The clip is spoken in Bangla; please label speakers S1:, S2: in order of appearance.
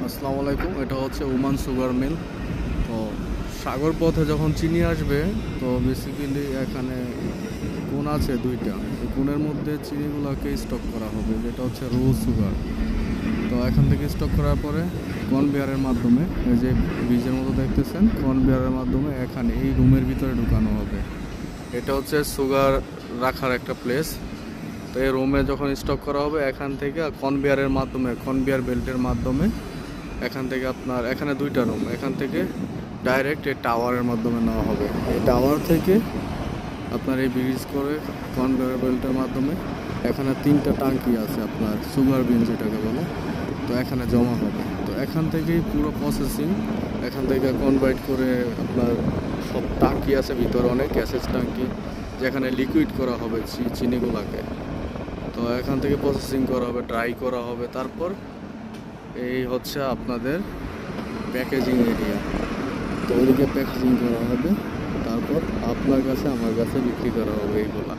S1: আসসালামু আলাইকুম। এটা হচ্ছে ওমান সুগার মিল। তো সাগর পথে যখন চিনি আসবে, তো বেসিক্যালি এখানে কোন আছে দুইটা। এই কোণের মধ্যে চিনিগুলোকে স্টক করা হবে, যেটা হচ্ছে রো সুগার। তো এখান থেকে স্টক করার পরে কনভেয়ারের মাধ্যমে, এই যে ব্রিজের মতো দেখতেছেন, কনভেয়ারের মাধ্যমে এখানে এই রুমের ভিতরে ঢুকানো হবে। এটা হচ্ছে সুগার রাখার একটা প্লেস। তো এই রুমে যখন স্টক করা হবে, এখান থেকে কনভেয়ারের মাধ্যমে, কনভেয়ার বেল্টের মাধ্যমে এখান থেকে আপনার এখানে দুইটা রুম, এখান থেকে ডাইরেক্ট এই টাওয়ারের মাধ্যমে নেওয়া হবে। এই টাওয়ার থেকে আপনার এই ব্রিজ করে কনভেয়ার বেল্টের মাধ্যমে এখানে তিনটা টাঙ্কি আছে আপনার সুগার বিন যেটাকে বলে, তো এখানে জমা হবে। তো এখান থেকেই পুরো প্রসেসিং, এখান থেকে কনভার্ট করে আপনার সব টাঙ্কি আছে ভিতরে, অনেক গ্যাসেস টাঙ্কি, যেখানে লিকুইড করা হবে চিনিগুলাকে। তো এখান থেকে প্রসেসিং করা হবে, ড্রাই করা হবে, তারপর এই হচ্ছে আপনাদের প্যাকেজিং এরিয়া। তো ওইদিকে প্যাকেজিং করা হবে, তারপর আপনার কাছে আমার কাছে বিক্রি করা হবে এইগুলা।